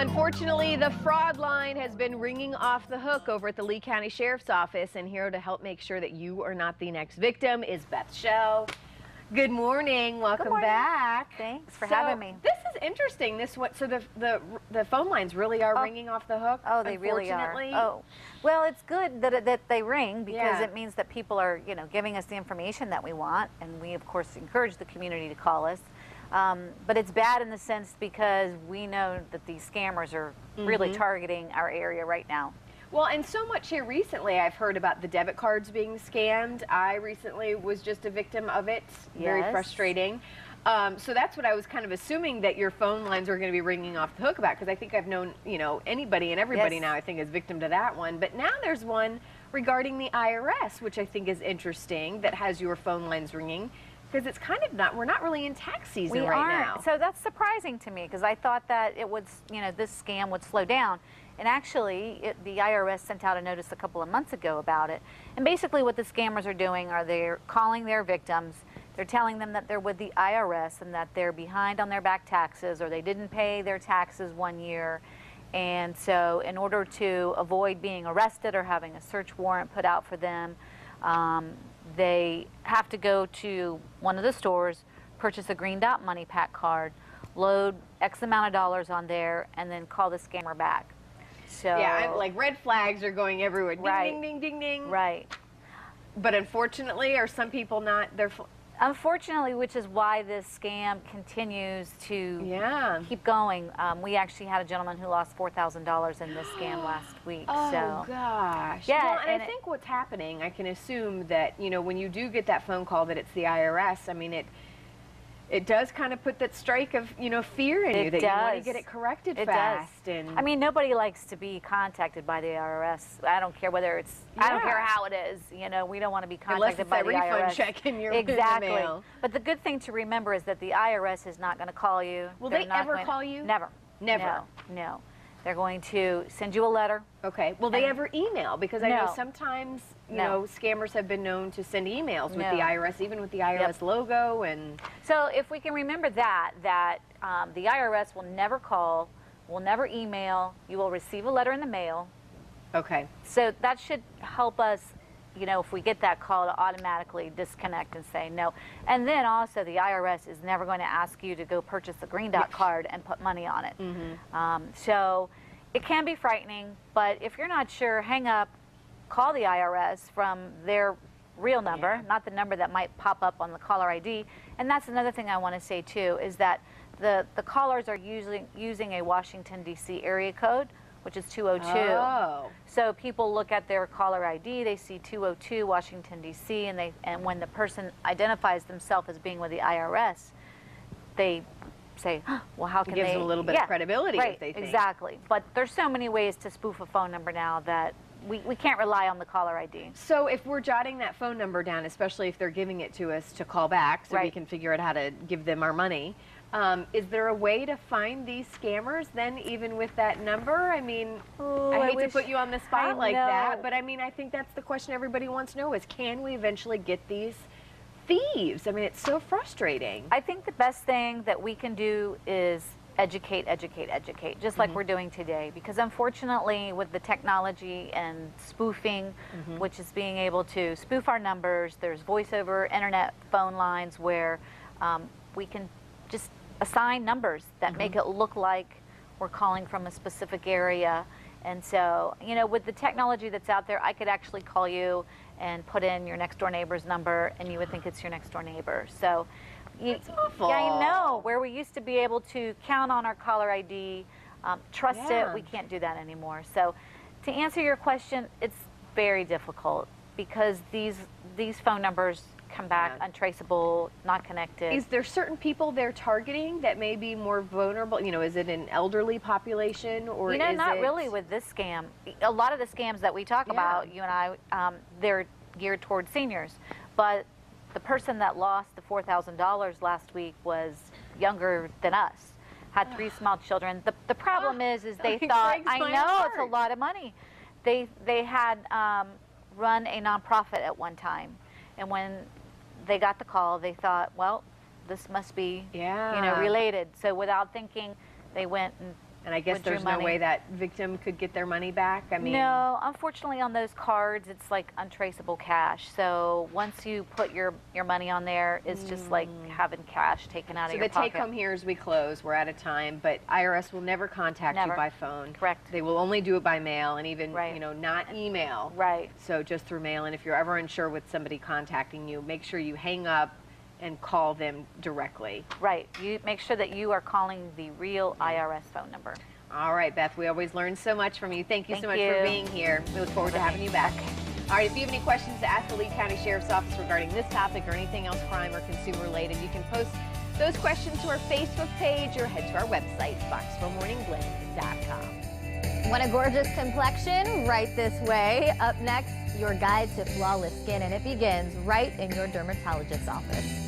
Unfortunately, the fraud line has been ringing off the hook over at the Lee County Sheriff's Office, and here to help make sure that you are not the next victim is Beth Shell. Good morning. Welcome back. Thanks for having me. This is interesting. This one, so the phone lines really are ringing off the hook. Oh, they really are. Oh, well, it's good that they ring because it means that people are, giving us the information that we want, and we of course encourage the community to call us. But it's bad in the sense because we know that these scammers are really targeting our area right now. Well, and so much here recently, I've heard about the debit cards being scammed. I recently was just a victim of it. Very frustrating. So that's what I was kind of assuming that your phone lines are going to be ringing off the hook about, because I think I've known, anybody and everybody now I think is victim to that one. But now there's one regarding the IRS, which I think is interesting, that has your phone lines ringing. Because it's kind of we're not really in tax season right now. So that's surprising to me because I thought that it would, this scam would slow down. And actually, the IRS sent out a notice a couple of months ago about it. And basically what the scammers are doing are they're calling their victims. They're telling them that they're with the IRS and that they're behind on their back taxes or they didn't pay their taxes 1 year. And so in order to avoid being arrested or having a search warrant put out for them, they have to go to one of the stores, purchase a Green Dot Money Pack card, load X amount of dollars on there, and then call the scammer back. So yeah, like red flags are going everywhere. Ding, ding, ding, ding, ding. Right. But unfortunately, are some people not? Unfortunately, which is why this scam continues to keep going. We actually had a gentleman who lost $4,000 in this scam last week. Oh, gosh. Yeah, well, and I think what's happening, I can assume that, when you do get that phone call that it's the IRS, I mean, it does kind of put that strike of, fear in you that you want to get it corrected fast. And I mean, nobody likes to be contacted by the IRS. I don't care whether it's, I don't care how it is, we don't want to be contacted by the IRS. Unless it's a refund check in your mail. But the good thing to remember is that the IRS is not going to call you. Will they ever call you? Never. Never? No. They're going to send you a letter. Okay. Will they ever email? Because I know sometimes, scammers have been known to send emails with the IRS, even with the IRS logo. And so if we can remember that the IRS will never call, will never email. You will receive a letter in the mail. Okay. So that should help us, if we get that call, to automatically disconnect and say no. And then also the IRS is never going to ask you to go purchase a Green Dot card and put money on it. So it can be frightening, but if you're not sure, hang up, call the IRS from their real number, not the number that might pop up on the caller ID. And that's another thing I want to say too, is that the callers are using a Washington, D.C. area code, which is 202. Oh. So people look at their caller ID, they see 202 Washington, D.C., and when the person identifies themselves as being with the IRS, they say, well, how can they? It gives them a little bit of credibility, if they think. Exactly. But there's so many ways to spoof a phone number now that we can't rely on the caller ID. So if we're jotting that phone number down, especially if they're giving it to us to call back so we can figure out how to give them our money, is there a way to find these scammers then, even with that number? I mean, I hate to put you on the spot like that, but I mean, I think that's the question everybody wants to know is, can we eventually get these thieves? I mean, it's so frustrating. I think the best thing that we can do is educate, just like we're doing today. Because unfortunately, with the technology and spoofing, which is being able to spoof our numbers, there's voice over internet phone lines where we can just assign numbers that make it look like we're calling from a specific area. And so, with the technology that's out there, I could actually call you and put in your next door neighbor's number and you would think it's your next door neighbor. So that's awful. Yeah, I know. Where we used to be able to count on our caller ID, trust it, we can't do that anymore. So to answer your question, it's very difficult because these phone numbers come back untraceable, not connected. Is there certain people they're targeting that may be more vulnerable? Is it an elderly population, or is not it... really with this scam. A lot of the scams that we talk about, you and I, they're geared towards seniors. But the person that lost the $4,000 last week was younger than us, had 3 small children. The problem is they thought, I know, it's a lot of money. They had run a nonprofit at one time, and when they got the call, they thought, well, this must be, related. So without thinking, they went and And I guess withdrew there's no money. way that victim could get their money back? I mean, No, unfortunately on those cards, it's like untraceable cash. So once you put your money on there, it's just like having cash taken out of so your the pocket. take home here is we close, we're out of time, but IRS will never contact you Never. by phone. Correct. They will only do it by mail and even, Right. you know, not email. Right. So just through mail. And if you're ever unsure with somebody contacting you, make sure you hang up and call them directly. Right. You make sure that you are calling the real IRS phone number. All right, Beth, we always learn so much from you. Thank you so Thank much for you. being here. We look forward to having you back. All right, if you have any questions to ask the Lee County Sheriff's Office regarding this topic or anything else crime or consumer related, you can post those questions to our Facebook page or head to our website, foxboroughmorningblend.com. Want a gorgeous complexion? Right this way. Up next, your guide to flawless skin, and it begins right in your dermatologist's office.